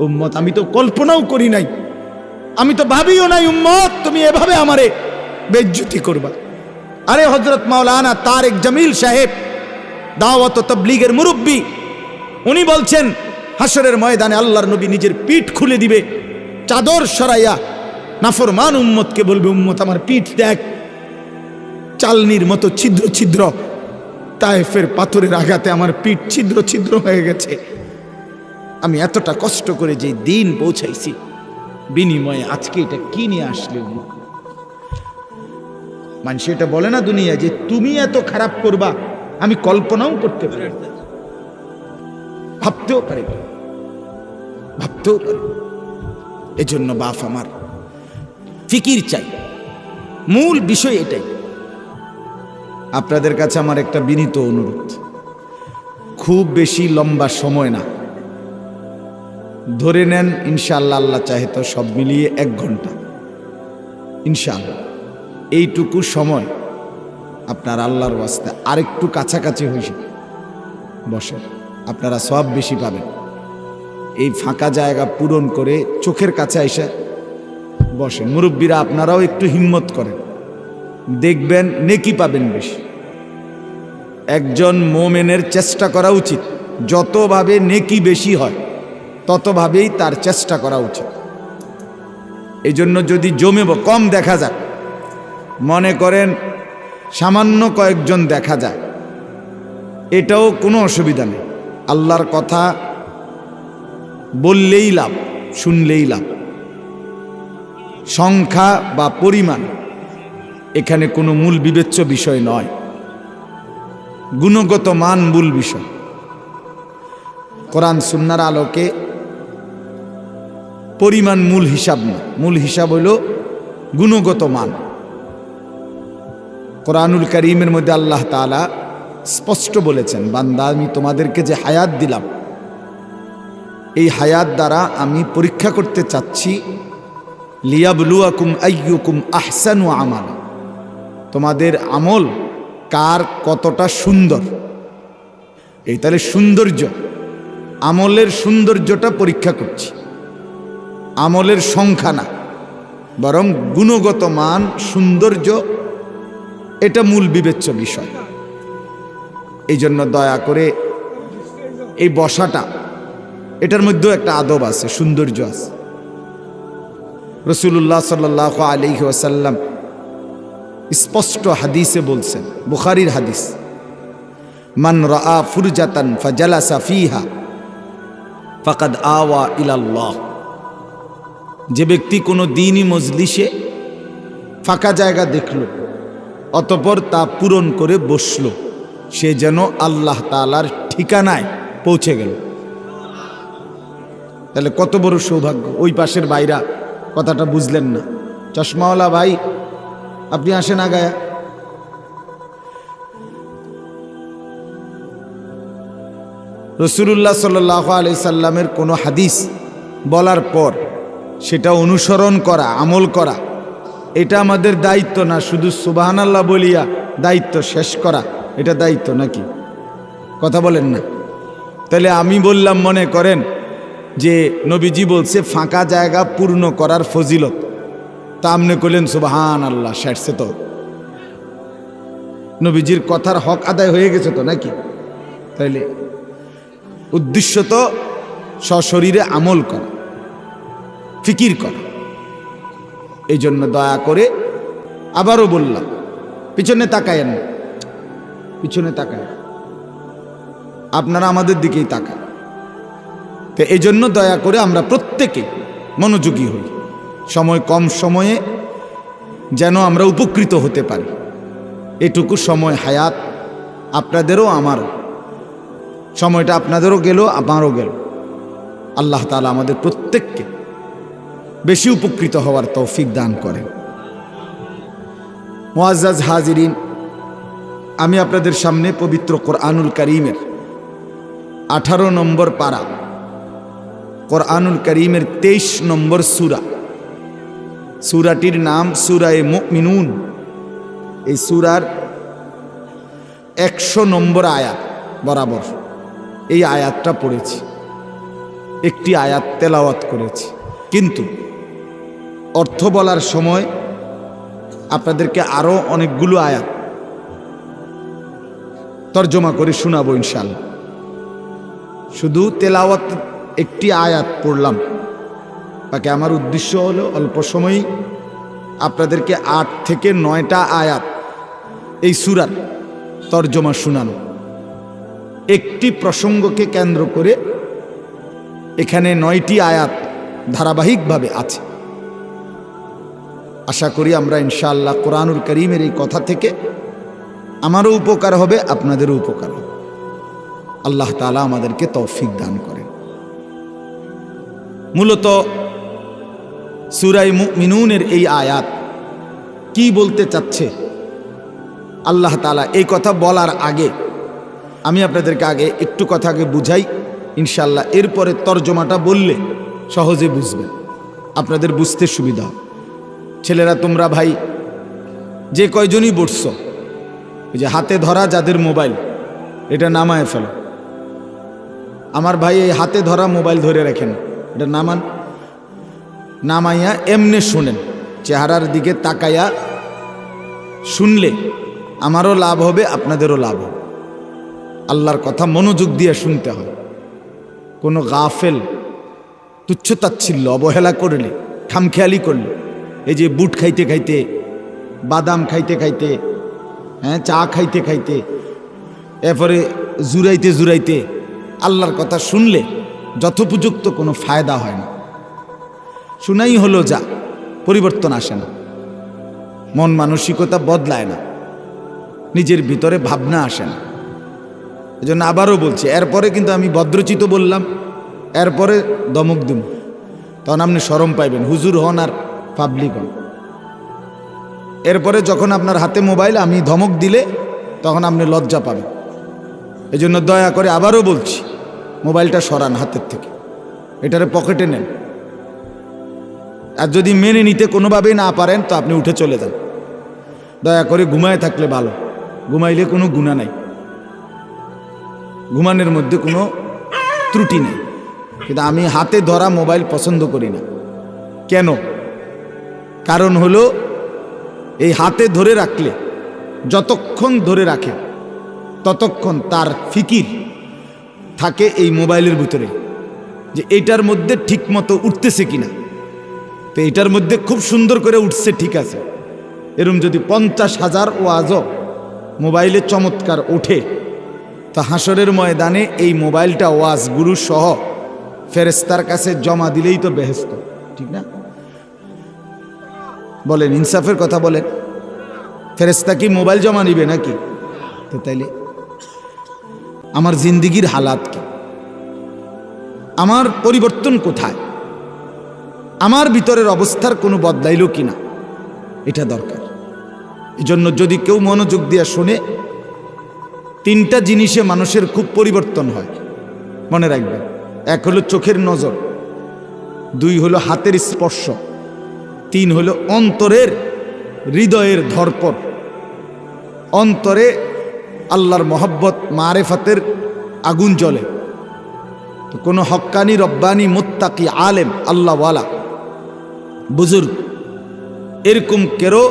উম্মত আমি তো কল্পনাও করি নাই, আমি তো ভাবিও নাই উম্মত তুমি এভাবে আমারে বেইজ্জতি করবা। আরে হযরত মাওলানা তারেক জামিল সাহেব দাওয়াত ও তাবলীগের মুরব্বী, উনি বলছেন হাসরের ময়দানে আল্লাহর নবী নিজের পিঠ খুলে দিবে, চাদর সরাইয়া নাফরমান উম্মতকে বলবে, উম্মত আমার পিঠ দেখ, চালনির মতো ছিদ্র ছিদ্র, তায়েফের পাথরের আঘাতে আমার পিঠ ছিদ্র ছিদ্র হয়ে গেছে। আমি এতটা কষ্ট করে যে দিন পৌঁছাইছি, বিনিময়ে আজকে এটা কি নিয়ে আসলে? মানুষ এটা বলে না দুনিয়া যে তুমি এত খারাপ করবা, আমি কল্পনাও করতে পারি, ভাবতেও পারি, ভাবতেও পারি। এজন্য বাপ আমার ফিকির চাই, মূল বিষয় এটাই। আপনাদের কাছে আমার একটা বিনীত অনুরোধ, খুব বেশি লম্বা সময় না, ধরে নেন ইনশাআল্লাহ, আল্লাহ চাহে তো সব মিলিয়ে 1 ঘন্টা ইনশাআল্লাহ। এইটুকু সময় আপনার আল্লাহর ওয়াস্তে আরেকটু কাছাকাছি হয়েছে বসেন, আপনারা সব বেশি পাবেন। এই ফাঁকা জায়গা পূরণ করে চোখের কাছে এসে বসেন। মুরব্বীরা আপনারাও একটু হিম্মত করেন, দেখবেন নেকি পাবেন বেশি। একজন মোমেনের চেষ্টা করা উচিত, যতভাবে নেকি বেশি হয় ততভাবেই তার চেষ্টা করা উচিত। এই জন্য যদি জমে কম দেখা যায়, মনে করেন সামান্য কয়েকজন দেখা যায়, এটাও কোনো অসুবিধা নেই। আল্লাহর কথা বললেই লাভ, শুনলেই লাভ। সংখ্যা বা পরিমাণ এখানে কোনো মূল বিবেচ্য বিষয় নয়, গুণগত মান মূল বিষয়। কোরআন সুন্নাহর আলোকে পরিমাণ মূল হিসাব না, মূল হিসাব হইল গুণগত মান। কোরআনুল কারীমের মধ্যে আল্লাহ তাআলা স্পষ্ট বলেছেন, বান্দা আমি তোমাদেরকে যে হায়াত দিলাম, এই হায়াত দ্বারা আমি পরীক্ষা করতে চাচ্ছি, লিয়াবলুয়াকুম আইয়ুকুম আহসানু আমালা, তোমাদের আমল কার কতটা সুন্দর। এই তাহলে সৌন্দর্য, আমলের সৌন্দর্যটা পরীক্ষা করছি, আমলের সংখ্যা না, বরং গুণগত মান, সৌন্দর্য, এটা মূল বিবেচ্য বিষয়। এই জন্য দয়া করে এই বসাটা, এটার মধ্যেও একটা আদব আছে, সৌন্দর্য আছে। রাসূলুল্লাহ সাল্লাল্লাহু আলাইহি ওয়াসাল্লাম স্পষ্ট হাদিসে বলছেন, বুখারীর হাদিস, মান রাআ ফুরজাতান ফাজালাসা ফিহা ফাকাদ আওয়া ইলাল্লাহ, যে ব্যক্তি কোনো দ্বীনি মজলিসে ফাঁকা জায়গা দেখল অতঃপর তা পূরণ করে বসল, সে যেন আল্লাহ তাআলার ঠিকানায় পৌঁছে গেল। তাহলে কত বড় সৌভাগ্য। ওই পাশের ভাইরা কথাটা বুঝলেন না, চশমাওয়ালা ভাই আপনি আসেন আগায়া। রাসূলুল্লাহ সাল্লাল্লাহু আলাইহি সাল্লামের কোনো হাদিস বলার পর সেটা অনুসরণ করা, আমল করা, এটা আমাদের দায়িত্ব না। শুধু সুবহানাল্লাহ বলিয়া দায়িত্ব শেষ করা, এটা দায়িত্ব নাকি? কথা বলেন না। তাহলে আমি বললাম, মনে করেন যে নবীজি বলছে ফাঁকা জায়গা পূর্ণ করার ফজিলত, তা আপনি করলেন সুবহানাল্লাহ, শেষে তো নবীজির কথার হক আদায় হয়ে গেছে তো নাকি? তাইলে উদ্দেশ্য তো সশরীরে আমল করা, ফিকির করা। এই জন্য দয়া করে আবারও বললাম, পিছনে তাকায়েন না, পিছনে তাকায়, আপনারা আমাদের দিকেই তাকান। তো এই জন্য দয়া করে আমরা প্রত্যেকে মনোযোগী হই, সময় কম সময়ে যেন আমরা উপকৃত হতে পারি। এটুকু সময় হায়াত আপনাদেরও আমারও, সময়টা আপনাদেরও গেল আমারও গেল। আল্লাহ তাআলা আমাদের প্রত্যেককে বেশি উপকৃত হওয়ার তৌফিক দান করেন। মুআজ্জাজ হাজিরিন, আমি আপনাদের সামনে পবিত্র কোরআনুল কারীমের 18 নম্বর পারা, কোরআনুল কারীমের 23 নম্বর সূরা, সূরাটির নাম সূরায়ে মুমিনুন। এই সূরার 100 নম্বর আয়াত বরাবর এই আয়াতটা পড়েছি। একটি আয়াত তেলাওয়াত করেছি, কিন্তু অর্থ বলার সময় আপনাদেরকে আরো অনেকগুলো আয়াত তর্জমা করে শোনাবো ইনশাআল্লাহ। শুধু তেলাওয়াত একটি আয়াত পড়লাম, বাকি আমার উদ্দেশ্য হলো অল্প সময়ই আপনাদেরকে 8 থেকে 9টা আয়াত এই সূরার তর্জমা শোনানো। একটি প্রসঙ্গকে কেন্দ্র করে এখানে 9টি আয়াত ধারাবাহিকভাবে আছে। আশা করি আমরা ইনশাআল্লাহ কোরআনুল কারীমের এই কথা থেকে আমারও উপকার হবে, আপনাদেরও উপকার হবে। আল্লাহ তাআলা আমাদেরকে তৌফিক দান করেন। মূলত সূরা মুমিনুনের এই আয়াত কি বলতে চাচ্ছে আল্লাহ তাআলা, এই কথা বলার আগে আমি আপনাদেরকে আগে একটু কথা আগে বুঝাই ইনশাআল্লাহ। এরপরে তর্জমাটা বললে সহজে বুঝবেন, আপনাদের বুঝতে সুবিধা হবে। ছেলেরা তোমরা ভাই যে কয়জনই বসছো, এই যে হাতে ধরা যাদের মোবাইল, এটা নামায় ফেলো। আমার ভাই এই হাতে ধরা মোবাইল ধরে রাখেন, এটা নামাইয়া এমনে শুনেন, চেহারার দিকে তাকাইয়া শুনলে আমারও লাভ হবে, আপনাদেরও লাভ হবে। আল্লাহর কথা মনোযোগ দিয়ে শুনতে হয়। কোনো গাফেল তুচ্ছতাচ্ছিল্য অবহেলা করলে, খামখেয়ালি করলে, এই যে বুট খাইতে খাইতে, বাদাম খাইতে খাইতে, চা খাইতে খাইতে, এরপরে জুরাইতে জুরাইতে আল্লাহর কথা শুনলে যথোপযুক্ত কোনো ফায়দা হয় না। শুনাই হলো যা, পরিবর্তন আসে না, মন মানসিকতা বদলায় না, নিজের ভিতরে ভাবনা আসে না। এজন্য আবারও বলছি, এরপরে কিন্তু আমি ভদ্রচিত বললাম, এরপরে দমক দিব, তখন আপনি শরম পাইবেন, হুজুর হন আর পাবলিক হন। এরপরে যখন আপনার হাতে মোবাইল আমি ধমক দিলে তখন আপনি লজ্জা পাবেন। এজন্য দয়া করে আবারও বলছি, মোবাইলটা সরান হাতের থেকে, এটারে পকেটে নেন। আর যদি মেনে নিতে কোনোভাবেই না পারেন তো আপনি উঠে চলে যান। দয়া করে ঘুমায় থাকলে ভালো, ঘুমাইলে কোনো গুনাহ নাই, ঘুমানোর মধ্যে কোনো ত্রুটি নেই। কিন্তু আমি হাতে ধরা মোবাইল পছন্দ করি না। কেন? কারণ হলো এই হাতে ধরে রাখলে, যতক্ষণ ধরে রাখে ততক্ষণ তার ফিকির থাকে এই মোবাইলের ভিতরে, যে এইটার মধ্যে ঠিক মতো উঠতেছে কিনা। তো এইটার মধ্যে খুব সুন্দর করে উঠছে, ঠিক আছে। এরম যদি 50,000 ওয়াজও মোবাইলে চমৎকার ওঠে, তা হাসরের ময়দানে এই মোবাইলটা ওয়াজ গুরু সহ ফেরেশতার কাছে জমা দিলেই তো বেহেশত, ঠিক না? বলেন, ইনসাফের কথা বলেন। ফেরেশতা কি মোবাইল জমা নিবে নাকি? তো তাইলে আমার জিন্দিগির হালাত কি? আমার পরিবর্তন কোথায়? আমার ভিতরের অবস্থার কোনো বদলাইল কিনা, এটা দরকার। এজন্য যদি কেউ মনোযোগ দিয়ে শোনে, 3টা জিনিসে মানুষের খুব পরিবর্তন হয়, মনে রাখবেন। 1 হলো চোখের নজর, 2 হলো হাতের স্পর্শ, 3 হলো অন্তরের হৃদয়ের ধড়পড়। অন্তরে আল্লাহর মহব্বত মারেফাতের আগুন জ্বলে। তো কোনো হক্কানি রব্বানি মুত্তাকি আলেম আল্লাহওয়ালা বুজুর্গ এরকম কেরো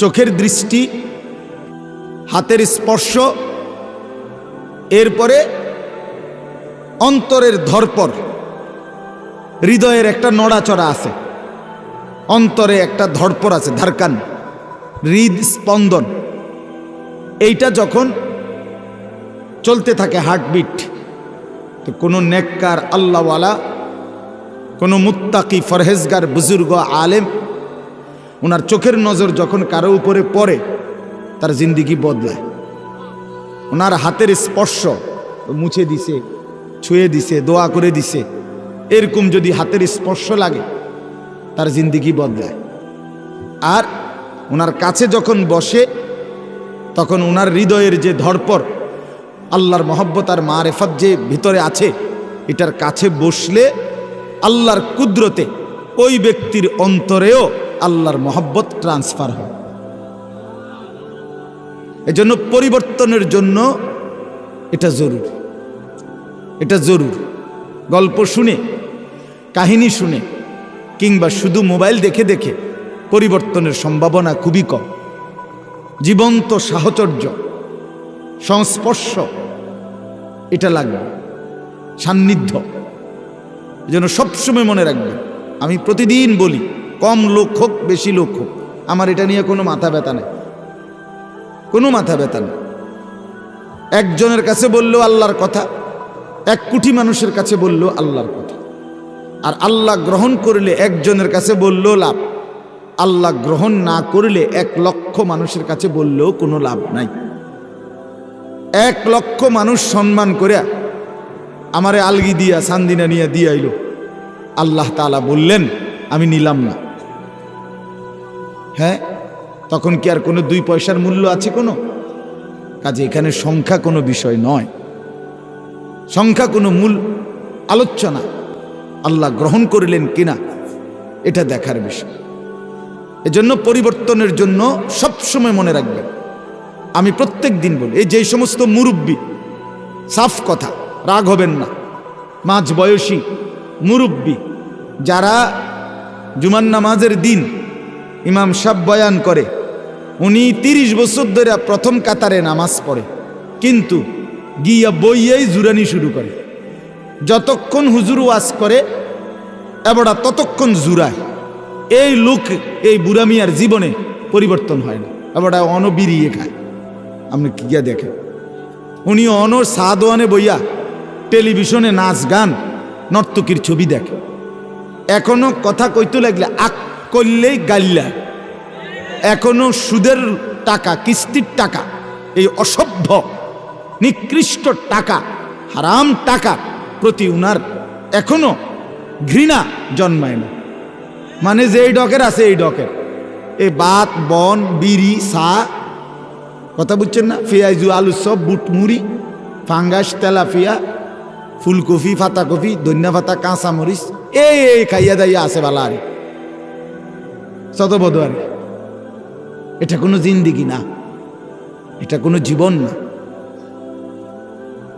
চোখের দৃষ্টি, হাতের স্পর্শ, এরপরে অন্তরের ধড়পড়, হৃদয়ের একটা নড়াচড়া আছে, অন্তরে একটা ধড়পড় আছে, ধারকান, হৃদস্পন্দন। এইটা যখন চলতে থাকে, হার্টবিট, তো কোনো নেককার আল্লাহওয়ালা, কোনো মুত্তাকি ফরহেজগার বুজুর্গ আলেম, ওনার চোখের নজর যখন কারো উপরে পড়ে তার জিন্দিগি বদলায়। ওনার হাতের স্পর্শ, মুছে দিছে, ছুঁয়ে দিছে, দোয়া করে দিছে, এরকম যদি হাতের স্পর্শ লাগে তার জিন্দিগি বদলায়। আর ওনার কাছে যখন বসে তখন ওনার হৃদয়ের যে ধড়পড়, আল্লাহর মহব্বত আর মারেফত যে ভিতরে আছে, এটার কাছে বসলে আল্লাহর কুদরতে ওই ব্যক্তির অন্তরেও আল্লাহর মহব্বত ট্রান্সফার হয়। এজন্য পরিবর্তনের জন্য এটা জরুরি, এটা জরুরি। গল্প শুনে, কাহিনী শুনে কিংবা শুধু মোবাইল দেখে দেখে পরিবর্তনের সম্ভাবনা খুবই কম। জীবন্ত সাহচর্য, সংস্পর্শ এটা লাগবে, সান্নিধ্য। এজন্য সবসময় মনে রাখবে, আমি প্রতিদিন বলি, কম লোক হোক বেশি লোক হোক, আমার এটা নিয়ে কোনো মাথা ব্যথা নেই, কোনো মাথা ব্যথা নেই। একজনের কাছে বললেও আল্লাহর কথা, 1 কোটি মানুষের কাছে বললেও আল্লাহর কথা। আর আল্লাহ গ্রহণ করলে একজনের কাছে বললেও লাভ, আল্লাহ গ্রহণ না করলে 1 লক্ষ মানুষের কাছে বললেও কোনো লাভ নাই। 1 লক্ষ মানুষ সম্মান করে আমারে আলগি দিয়া সান্দিনা নিয়ে দিয়ে আইল, আল্লাহ তাআলা বললেন আমি নিলাম না। হ্যাঁ, তখন কি আর কোনো 2 পয়সার মূল্য আছে কোনো? কাজে এখানে সংখ্যা কোনো বিষয় নয়, সংখ্যা কোনো মূল আলোচনা। আল্লাহ গ্রহণ করলেন কিনা এটা দেখার বিষয়। এজন্য পরিবর্তনের জন্য সবসময় মনে রাখবেন, আমি প্রত্যেক দিন বলি, এই যে সমস্ত মুরব্বী, সাফ কথা, রাগ হবেন না, মাঝ বয়সী মুরব্বী যারা জুমার নামাজের দিন ইমাম সাহেব বয়ান করে, উনি 30 বছর ধরে প্রথম কাতারে নামাজ পড়ে, কিন্তু গিয়া বইয়াই জুরানি শুরু করে। যতক্ষণ হুজুর ওয়াজ করে এবড়া ততক্ষণ জুরায়। এই লোক, এই বুড়া মিয়ার জীবনে পরিবর্তন হয় না, এবড়া অনবিরিয়ে খায়। আপনি কি গিয়া দেখেন, উনি অনর সাদওয়ানে বইয়া টেলিভিশনে নাচ গান নর্তকীর ছবি দেখে। এখনো কথা কইতে লাগলে আক করলেই গাল্লা, এখনো সুদের টাকা, কিস্তির টাকা, এই অসভ্য নিকৃষ্ট টাকা, হারাম টাকা প্রতি উনার এখনো ঘৃণা জন্মায় না। মানে যে এই ডকের আছে, এই ডকের এই বাত বন বিড়ি সা, কথা বুঝছেন না, পেঁয়াজু আলু সব, বুট মুড়ি, ফাঙ্গাস, তেলাপিয়া, ফুলকপি, পাতাকপি, ধনিয়া পাতা, কাঁচা মরিচ, এই খাইয়া দাইয়া আছে বালা আরে শতবধ আরে। এটা কোনো জিন্দিগি না, এটা কোনো জীবন না,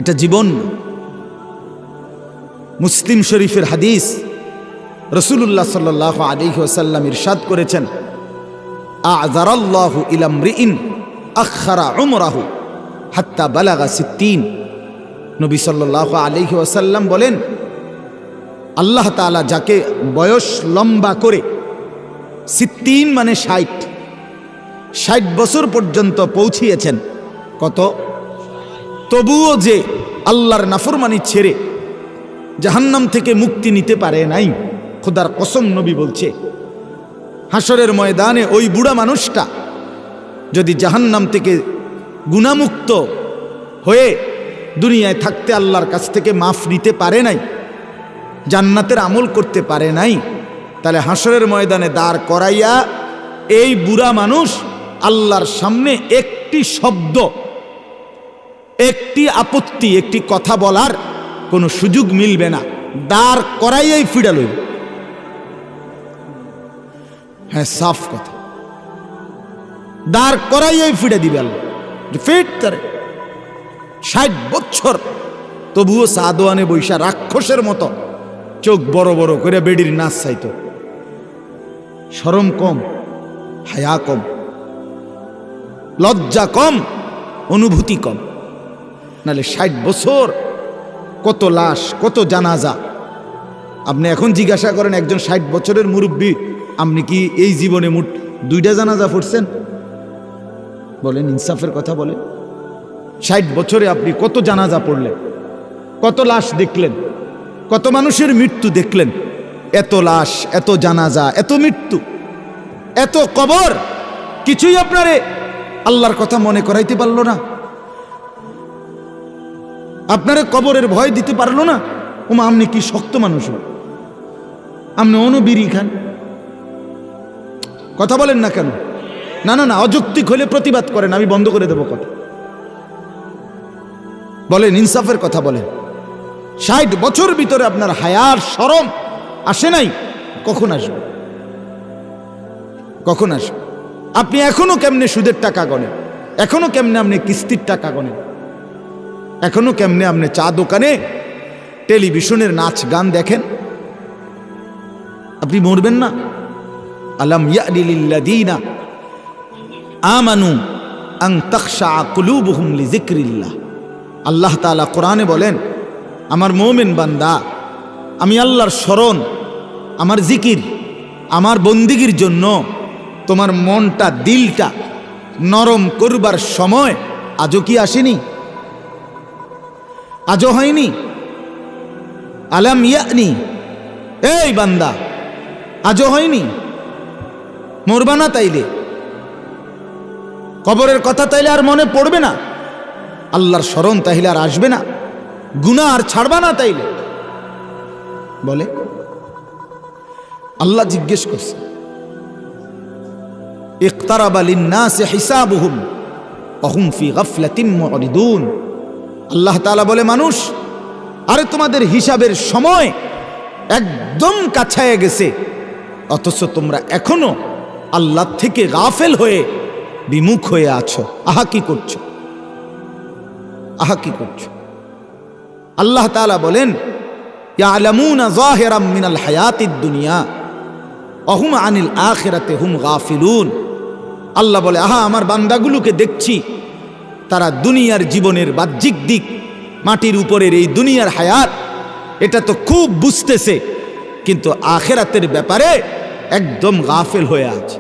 এটা জীবন না। মুসলিম শরীফের হাদিস, রাসূলুল্লাহ সাল্লাল্লাহু আলাইহি ওয়াসাল্লাম ইরশাদ করেছেন, আ'যারাল্লাহু ইলা ইমরিইন আখারা উমরাহু হাত্তা বালাগা 60। নবী সাল্লাল্লাহু আলাইহি ওয়াসাল্লাম বলেন, আল্লাহ তাআলা যাকে বয়স লম্বা করে, 60 মানে 60 বছর পর্যন্ত পৌঁছিয়েছেন, কত, তবুও যে আল্লাহর নাফরমানি ছেড়ে জাহান্নাম থেকে মুক্তি নিতে পারে নাই, খোদার কসম নবী বলছে, হাসরের ময়দানে ওই বুড়া মানুষটা যদি জাহান্নাম থেকে গুনাহমুক্ত হয়ে দুনিয়ায় থাকতে আল্লাহর কাছ থেকে মাফ নিতে পারে নাই, জান্নাতের আমল করতে পারে নাই, তাহলে হাসরের ময়দানে দাঁড় করাইয়া এই বুড়া মানুষ আল্লাহর সামনে একটি শব্দ, একটি আপত্তি, একটি কথা বলার কোনো সুযোগ মিলবে না, দাঁড় করাইয়াই ফিরা লইব। হ্যাঁ, সাফ কথা, দাঁড় করাইয়াই ফিরে দিবে আল্লাহ, ফিট তারে 60 বছর, তবুও সাদওয়ানে বৈশা রাক্ষসের মতো চোখ বড় বড় করে বেডির নাচ চাইতো। শরম কম, হায়া কম, লজ্জা কম, অনুভূতি কম। নালে 60 বছর কত লাশ, কত জানাজা। আপনি এখন জিজ্ঞাসা করেন একজন 60 বছরের মুরব্বী, আপনি কি এই জীবনে মোট 2টা জানাজা পড়ছেন? বলেন, ইনসাফের কথা বলেন। 60 বছরে আপনি কত জানাজা পড়লেন, কত লাশ দেখলেন, কত মানুষের মৃত্যু দেখলেন? এত লাশ, এত জানাজা, এত মৃত্যু, এত কবর, কিছুই আপনারে আল্লাহর কথা মনে করাইতে পারলো না, আপনারে কবরের ভয় দিতে পারলো না। ওমা, আপনি কি শক্ত মানুষ, আপনি অনবিরি খান, কথা বলেন না কেন? না না না, অযৌক্তিক হলে প্রতিবাদ করেন, আমি বন্ধ করে দেব কথা। বলেন, ইনসাফের কথা বলেন। 60 বছর ভিতরে আপনার হায়ার শরম আসে নাই, কখন আসবে? কখন আসবে? আপনি এখনো কেমনে সুদের টাকা গণেন, এখনো কেমনে আপনি কিস্তির টাকা গণেন, এখনো কেমনে আপনি চা দোকানে টেলিভিশনের নাচ গান দেখেন, আপনি মরবেন না? আলাম ইয়ানি লিল্লাযীনা আমানু আন তাখশা কুলুবুহুম লিযিকরিল্লাহ। আল্লাহ তাআলা কোরআনে বলেন, আমার মুমিন বান্দা, আমি আল্লাহর স্মরণ, আমার জিকির, আমার বন্দিগির জন্য তোমার মনটা, দিলটা নরম করবার সময় আজও কি আসেনি? আজও হয়নি? আলাম ইয়ানি, এই বান্দা, আজও হয়নি? মরবা না তাইলে? কবরের কথা তাইলে আর মনে পড়বে না? আল্লাহর স্মরণ তাইলে আর আসবে না? গুনাহ আর ছাড়বা না তাইলে? বলে আল্লাহ জিজ্ঞেস করছে, ইকতারাবা লিন্নাসি হিসাবুহুম ওয়া হুম ফি গাফলাতিন মুরিদুন। আল্লাহ তাআলা বলে, মানুষ, আরে তোমাদের হিসাবের সময় একদম কাছায় গেছে, অথচ তোমরা এখনো আল্লাহ থেকে গাফেল হয়ে বিমুখ হয়ে আছো। আহা কি করছো, আহা কি করছো? আল্লাহ তাআলা বলেন, ইয়ালামুনা যাহিরাম মিনাল হায়াতিদ দুনিয়া ওয়া হুম আনিল আখিরাতি হুম গাফিলুন। আল্লাহ বলে, আহা আমার বান্দাগুলোকে দেখছি, তারা দুনিয়ার জীবনের বাহ্যিক দিক, মাটির উপরের এই দুনিয়ার হায়াত, এটা তো খুব বুঝতেছে, কিন্তু আখিরাতের ব্যাপারে একদম গাফেল হয়ে আছে।